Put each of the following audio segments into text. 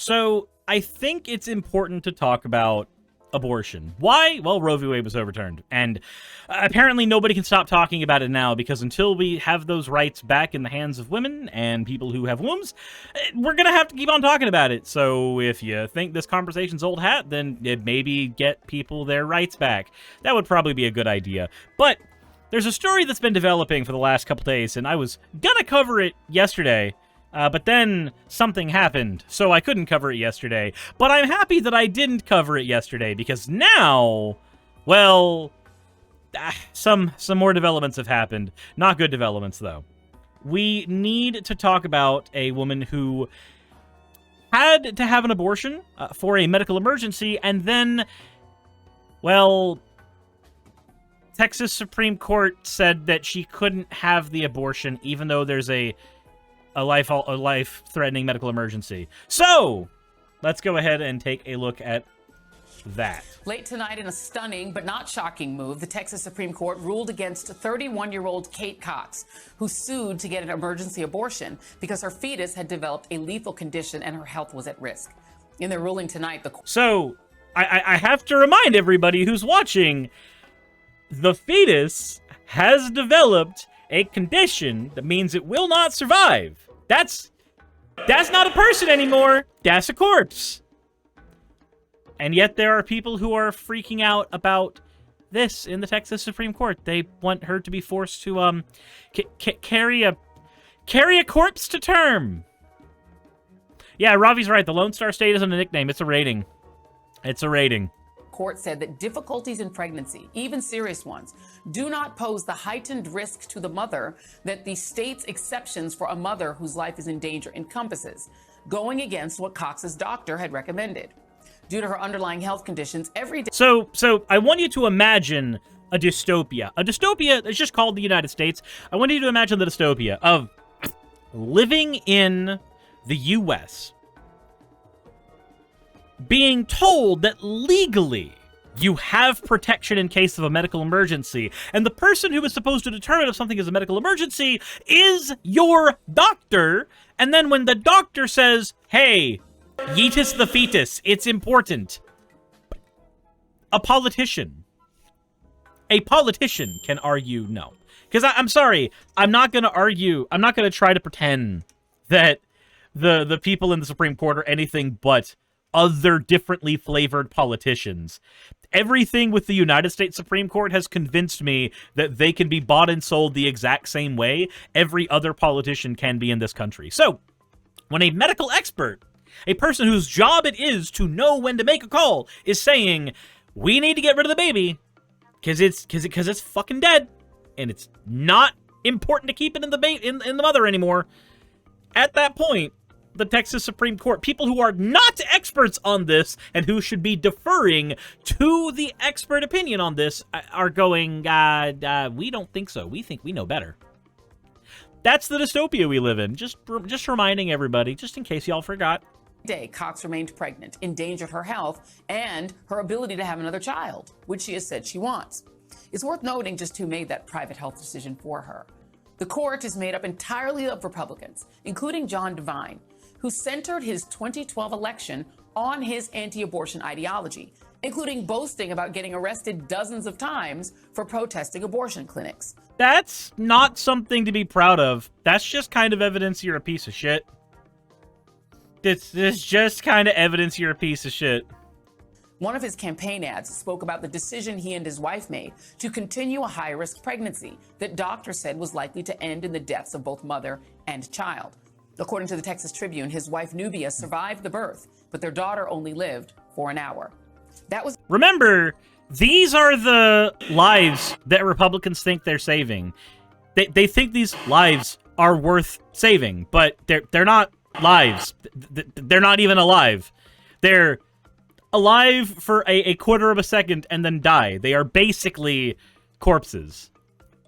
So, I think it's important to talk about abortion. Why? Well, Roe v. Wade was overturned, and apparently nobody can stop talking about it now, because until we have those rights back in the hands of women and people who have wombs, we're gonna have to keep on talking about it. So if you think this conversation's old hat, then maybe get people their rights back. That would probably be a good idea. But there's a story that's been developing for the last couple days, and I was gonna cover it yesterday, but then something happened, so I couldn't cover it yesterday. But I'm happy that I didn't cover it yesterday, because now, well, some more developments have happened. Not good developments, though. We need to talk about a woman who had to have an abortion for a medical emergency, and then, well, Texas Supreme Court said that she couldn't have the abortion, even though there's a life-threatening medical emergency. So, let's go ahead and take a look at that. Late tonight, in a stunning but not shocking move, the Texas Supreme Court ruled against 31-year-old Kate Cox, who sued to get an emergency abortion because her fetus had developed a lethal condition and her health was at risk. In their ruling tonight, So, I have to remind everybody who's watching, the fetus has developed a condition that means it will not survive. That's not a person anymore. That's a corpse. And yet there are people who are freaking out about this in the Texas Supreme Court. They want her to be forced to carry a corpse to term. Yeah, Ravi's right. The Lone Star State isn't a nickname. It's a rating. It's a rating. Court said that difficulties in pregnancy, even serious ones, do not pose the heightened risk to the mother that the state's exceptions for a mother whose life is in danger encompasses, going against what Cox's doctor had recommended. Due to her underlying health conditions, every day... So I want you to imagine a dystopia. A dystopia is just called the United States. I want you to imagine the dystopia of living in the U.S., being told that legally you have protection in case of a medical emergency, and the person who is supposed to determine if something is a medical emergency is your doctor, and then when the doctor says, hey, yeetus the fetus, it's important, a politician can argue no. Because I'm sorry, I'm not going to argue, I'm not going to try to pretend that the people in the Supreme Court are anything but other differently flavored politicians. Everything with the United States Supreme Court has convinced me that they can be bought and sold the exact same way every other politician can be in this country. So, when a medical expert, a person whose job it is to know when to make a call, is saying, we need to get rid of the baby because it's fucking dead and it's not important to keep it in the mother anymore, at that point, the Texas Supreme Court, people who are not experts on this and who should be deferring to the expert opinion on this are going, we don't think so. We think we know better. That's the dystopia we live in. Just reminding everybody, just in case y'all forgot. Day, Cox remained pregnant, endangered her health and her ability to have another child, which she has said she wants. It's worth noting just who made that private health decision for her. The court is made up entirely of Republicans, including John Devine, who centered his 2012 election on his anti-abortion ideology, including boasting about getting arrested dozens of times for protesting abortion clinics. That's not something to be proud of. That's just kind of evidence you're a piece of shit. This just kind of evidence you're a piece of shit. One of his campaign ads spoke about the decision he and his wife made to continue a high-risk pregnancy that doctors said was likely to end in the deaths of both mother and child. According to the Texas Tribune, his wife Nubia survived the birth, but their daughter only lived for an hour. That was... Remember, these are the lives that Republicans think they're saving. They think these lives are worth saving, but they're not lives. They're not even alive. They're alive for a quarter of a second and then die. They are basically corpses.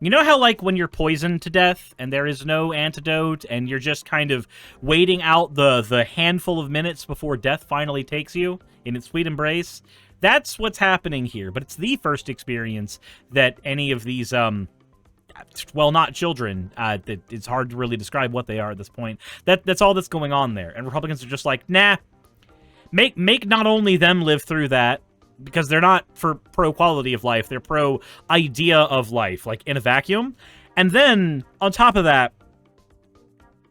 You know how, like, when you're poisoned to death and there is no antidote and you're just kind of waiting out the handful of minutes before death finally takes you in its sweet embrace? That's what's happening here, but it's the first experience that any of these, well, not children, it's hard to really describe what they are at this point. That's all that's going on there, and Republicans are just like, nah, Make not only them live through that, because they're not for pro quality of life, they're pro idea of life, like in a vacuum. And then, on top of that,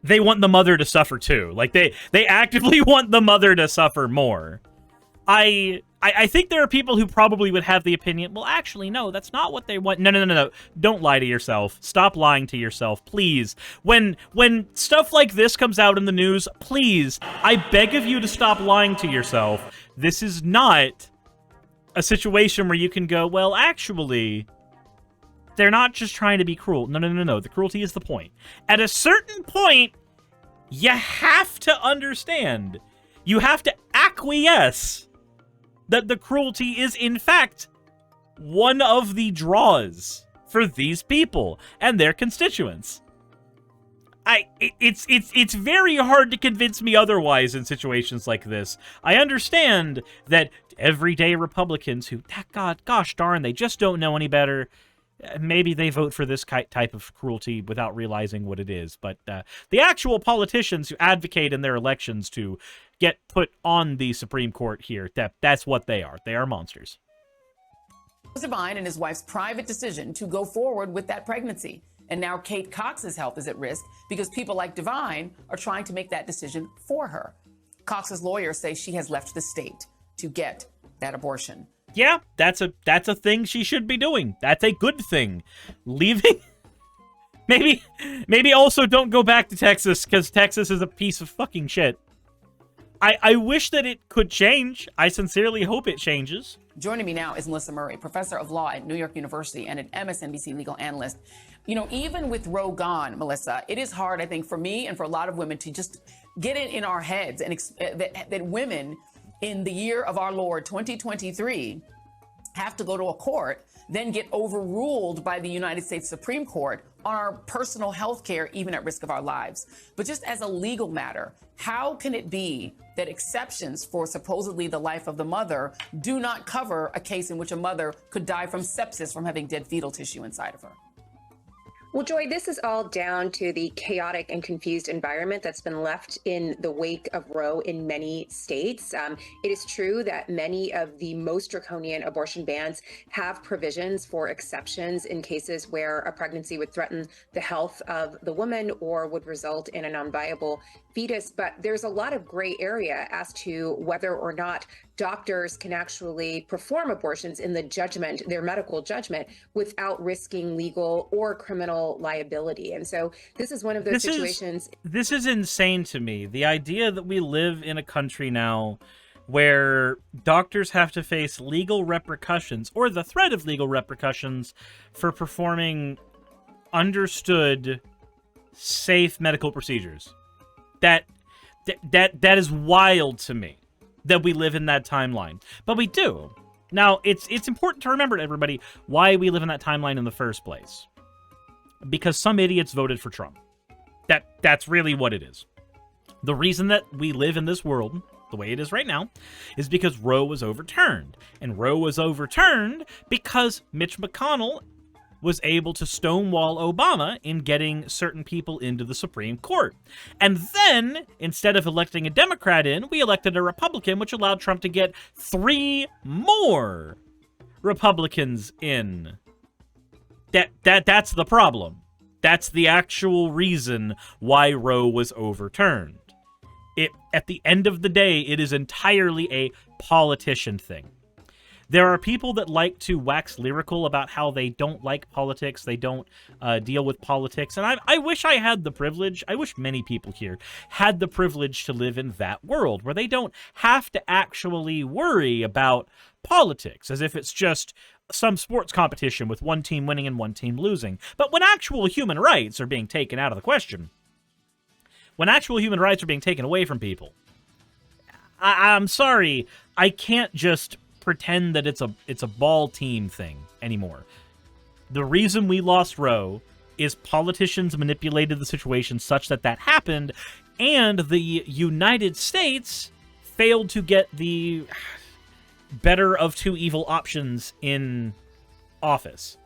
they want the mother to suffer too. Like, they actively want the mother to suffer more. I think there are people who probably would have the opinion, well, actually, no, that's not what they want. No. Don't lie to yourself. Stop lying to yourself, please. When stuff like this comes out in the news, please, I beg of you to stop lying to yourself. This is not a situation where you can go, well, actually, they're not just trying to be cruel. No. The cruelty is the point. At a certain point, you have to understand. You have to acquiesce that the cruelty is, in fact, one of the draws for these people and their constituents. It's very hard to convince me otherwise in situations like this. I understand that everyday Republicans who, gosh darn, they just don't know any better, maybe they vote for this type of cruelty without realizing what it is. But the actual politicians who advocate in their elections to get put on the Supreme Court here, that's what they are. They are monsters. Devine and his wife's private decision to go forward with that pregnancy. And now Kate Cox's health is at risk because people like Devine are trying to make that decision for her. Cox's lawyers say she has left the state to get that abortion. Yeah, that's a thing she should be doing. That's a good thing. Leaving... Maybe also don't go back to Texas, because Texas is a piece of fucking shit. I wish that it could change. I sincerely hope it changes. Joining me now is Melissa Murray, professor of law at New York University and an MSNBC legal analyst. You know, even with Roe gone, Melissa, it is hard, I think, for me and for a lot of women to just get it in our heads and that women in the year of our Lord 2023 have to go to a court, then get overruled by the United States Supreme Court on our personal health care, even at risk of our lives. But just as a legal matter, how can it be that exceptions for supposedly the life of the mother do not cover a case in which a mother could die from sepsis from having dead fetal tissue inside of her? Well, Joy, this is all down to the chaotic and confused environment that's been left in the wake of Roe in many states. It is true that many of the most draconian abortion bans have provisions for exceptions in cases where a pregnancy would threaten the health of the woman or would result in a non-viable fetus. But there's a lot of gray area as to whether or not doctors can actually perform abortions in the judgment, their medical judgment, without risking legal or criminal liability. And so this is one of those situations. This is insane to me. The idea that we live in a country now where doctors have to face legal repercussions or the threat of legal repercussions for performing understood, safe medical procedures. That is wild to me. That we live in that timeline. But we do. Now, it's important to remember to everybody why we live in that timeline in the first place. Because some idiots voted for Trump. That's really what it is. The reason that we live in this world, the way it is right now, is because Roe was overturned. And Roe was overturned because Mitch McConnell was able to stonewall Obama in getting certain people into the Supreme Court. And then, instead of electing a Democrat in, we elected a Republican, which allowed Trump to get 3 more Republicans in. That's the problem. That's the actual reason why Roe was overturned. At the end of the day, it is entirely a politician thing. There are people that like to wax lyrical about how they don't like politics, they don't deal with politics, and I wish I had the privilege, I wish many people here had the privilege to live in that world, where they don't have to actually worry about politics, as if it's just some sports competition with one team winning and one team losing. But when actual human rights are being taken out of the question, when actual human rights are being taken away from people, I'm sorry, I can't just pretend that it's a ball team thing anymore. The reason we lost Roe is politicians manipulated the situation such that happened, and the United States failed to get the better of two evil options in office.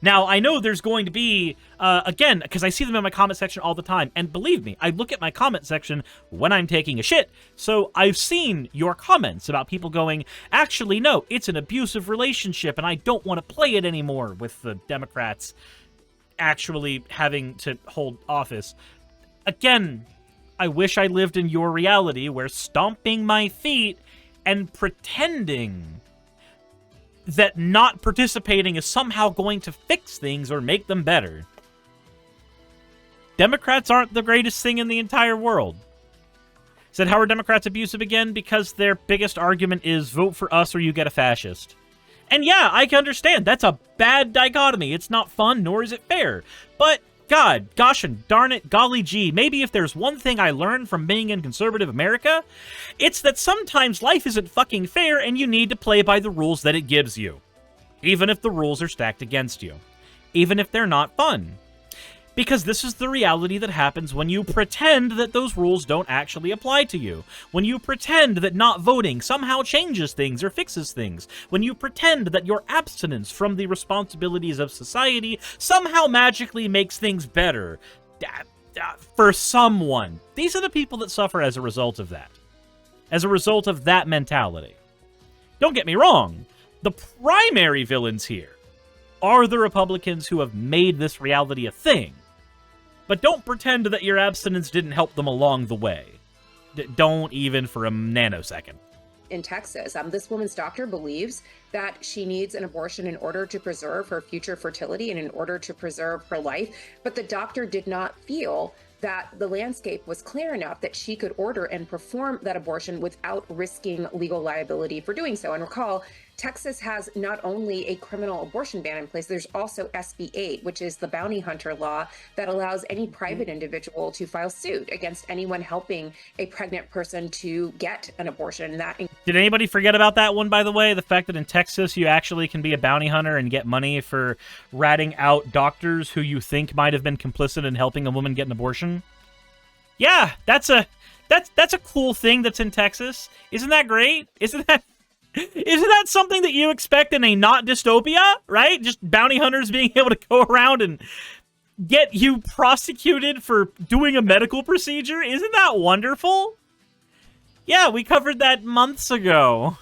Now, I know there's going to be, again, because I see them in my comment section all the time, and believe me, I look at my comment section when I'm taking a shit, so I've seen your comments about people going, actually, no, it's an abusive relationship, and I don't want to play it anymore, with the Democrats actually having to hold office. Again, I wish I lived in your reality where stomping my feet and pretending that not participating is somehow going to fix things or make them better. Democrats aren't the greatest thing in the entire world. Said, how are Democrats abusive again? Because their biggest argument is vote for us or you get a fascist. And yeah, I can understand. That's a bad dichotomy. It's not fun, nor is it fair. But God, gosh and darn it, golly gee, maybe if there's one thing I learned from being in conservative America, it's that sometimes life isn't fucking fair and you need to play by the rules that it gives you. Even if the rules are stacked against you. Even if they're not fun. Because this is the reality that happens when you pretend that those rules don't actually apply to you. When you pretend that not voting somehow changes things or fixes things. When you pretend that your abstinence from the responsibilities of society somehow magically makes things better. For someone. These are the people that suffer as a result of that. As a result of that mentality. Don't get me wrong. The primary villains here are the Republicans who have made this reality a thing. But don't pretend that your abstinence didn't help them along the way. Don't even for a nanosecond. In Texas, this woman's doctor believes that she needs an abortion in order to preserve her future fertility and in order to preserve her life. But the doctor did not feel that the landscape was clear enough that she could order and perform that abortion without risking legal liability for doing so. And recall, Texas has not only a criminal abortion ban in place, there's also SB 8, which is the bounty hunter law that allows any private individual to file suit against anyone helping a pregnant person to get an abortion. Did anybody forget about that one, by the way? The fact that in Texas you actually can be a bounty hunter and get money for ratting out doctors who you think might have been complicit in helping a woman get an abortion? Yeah, that's a cool thing that's in Texas. Isn't that great? Isn't that something that you expect in a not dystopia, right? Just bounty hunters being able to go around and get you prosecuted for doing a medical procedure? Isn't that wonderful? Yeah, we covered that months ago.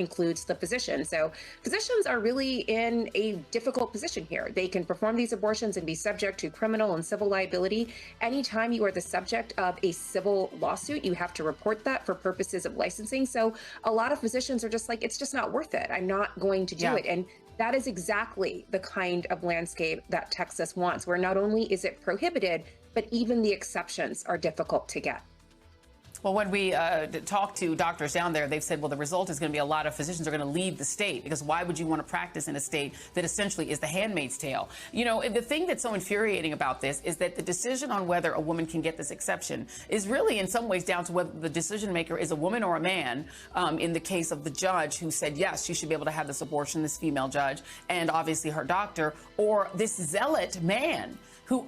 Includes the physician. So physicians are really in a difficult position here. They can perform these abortions and be subject to criminal and civil liability. Anytime you are the subject of a civil lawsuit, you have to report that for purposes of licensing. So a lot of physicians are just like, it's just not worth it. I'm not going to do it. And that is exactly the kind of landscape that Texas wants, where not only is it prohibited, but even the exceptions are difficult to get. Well, when we talk to doctors down there, they've said, well, the result is going to be a lot of physicians are going to leave the state, because why would you want to practice in a state that essentially is the handmaid's tale? You know, the thing that's so infuriating about this is that the decision on whether a woman can get this exception is really in some ways down to whether the decision maker is a woman or a man. In the case of the judge who said, yes, she should be able to have this abortion, this female judge, and obviously her doctor, or this zealot man who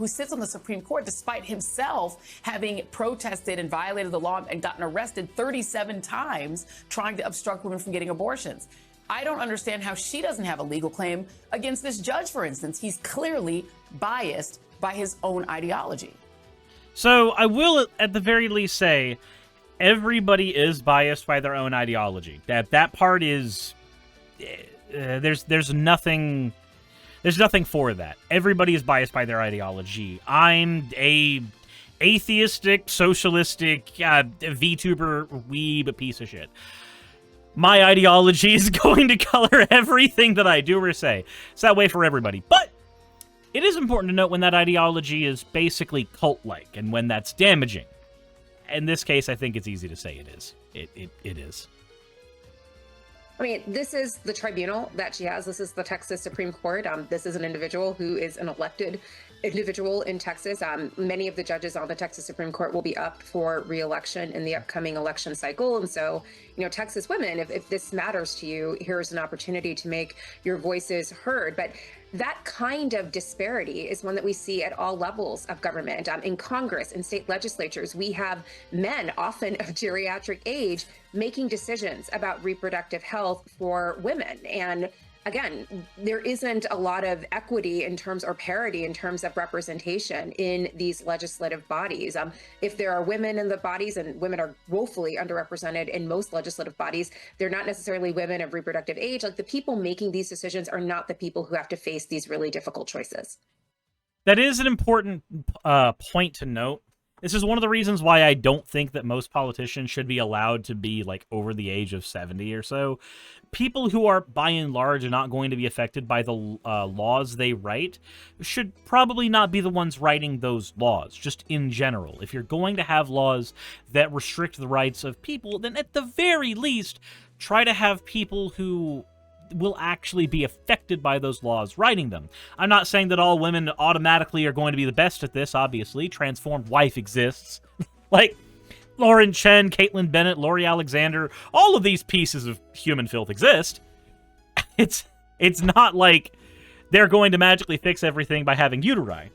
sits on the Supreme Court, despite himself having protested and violated the law and gotten arrested 37 times trying to obstruct women from getting abortions. I don't understand how she doesn't have a legal claim against this judge, for instance. He's clearly biased by his own ideology. So I will, at the very least, say everybody is biased by their own ideology. That part is there's nothing. There's nothing for that. Everybody is biased by their ideology. I'm a atheistic, socialistic, VTuber weeb piece of shit. My ideology is going to color everything that I do or say. It's that way for everybody. But it is important to note when that ideology is basically cult-like and when that's damaging. In this case, I think it's easy to say it is. It is. I mean, this is the tribunal that she has. This is the Texas Supreme Court. This is an individual who is an elected individual in Texas. Many of the judges on the Texas Supreme Court will be up for re-election in the upcoming election cycle. And so, you know, Texas women, if this matters to you, here's an opportunity to make your voices heard. But that kind of disparity is one that we see at all levels of government. In Congress, in state legislatures, we have men, often of geriatric age, making decisions about reproductive health for women. And again, there isn't a lot of equity in terms or parity in terms of representation in these legislative bodies. If there are women in the bodies, and women are woefully underrepresented in most legislative bodies, they're not necessarily women of reproductive age. Like, the people making these decisions are not the people who have to face these really difficult choices. That is an important point to note. This is one of the reasons why I don't think that most politicians should be allowed to be, like, over the age of 70 or so. People who are, by and large, not going to be affected by the laws they write should probably not be the ones writing those laws, just in general. If you're going to have laws that restrict the rights of people, then at the very least, try to have people who will actually be affected by those laws writing them. I'm not saying that all women automatically are going to be the best at this, obviously. Transformed Wife exists. Like, Lauren Chen, Caitlyn Bennett, Lori Alexander, all of these pieces of human filth exist. It's not like they're going to magically fix everything by having uteri.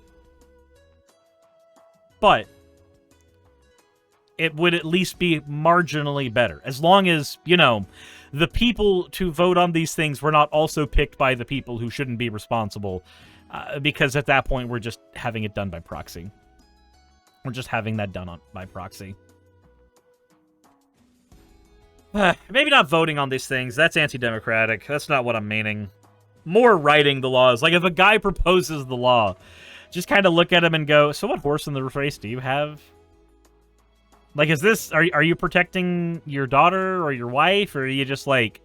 But it would at least be marginally better. As long as, you know, the people to vote on these things were not also picked by the people who shouldn't be responsible, because at that point we're just having it done by proxy. We're just having that done by proxy. Maybe not voting on these things. That's anti-democratic. That's not what I'm meaning. More writing the laws. Like, if a guy proposes the law, just kind of look at him and go, so what horse in the race do you have? Like, is this, are you protecting your daughter or your wife, or are you just, like,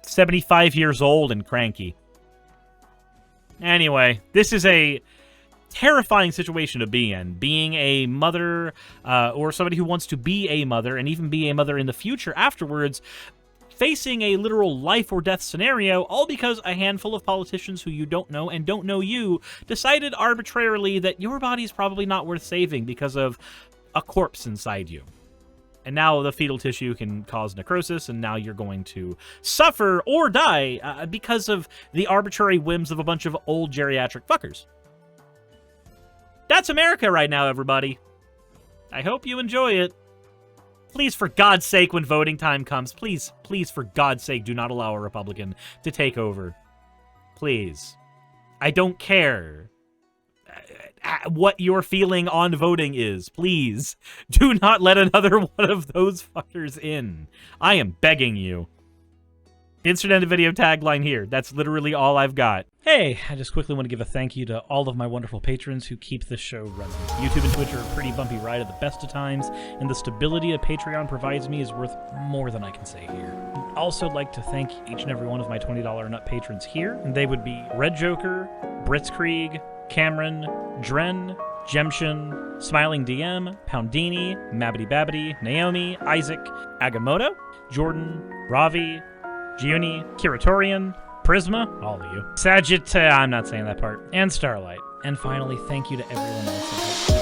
75 years old and cranky? Anyway, this is a terrifying situation to be in. Being a mother, or somebody who wants to be a mother, and even be a mother in the future afterwards, facing a literal life or death scenario, all because a handful of politicians who you don't know and don't know you decided arbitrarily that your body's probably not worth saving because of a corpse inside you. And now the fetal tissue can cause necrosis, and now you're going to suffer or die because of the arbitrary whims of a bunch of old geriatric fuckers. That's America right now, everybody. I hope you enjoy it. Please, for God's sake, when voting time comes, please, for God's sake, do not allow a Republican to take over. Please. I don't care what your feeling on voting is. Please, do not let another one of those fuckers in. I am begging you. Insert end of video tagline here. That's literally all I've got. Hey, I just quickly want to give a thank you to all of my wonderful patrons who keep this show running. YouTube and Twitch are a pretty bumpy ride at the best of times, and the stability that Patreon provides me is worth more than I can say here. I'd also like to thank each and every one of my $20 and up patrons here, and they would be Red Joker, Britzkrieg, Cameron, Dren, Jemshin, Smiling DM, Poundini, Mabbity Babbity, Naomi, Isaac, Agamotto, Jordan, Ravi, Giuni, Kiratorian, Prisma, all of you, Sagitt, I'm not saying that part, and Starlight. And finally, thank you to everyone else.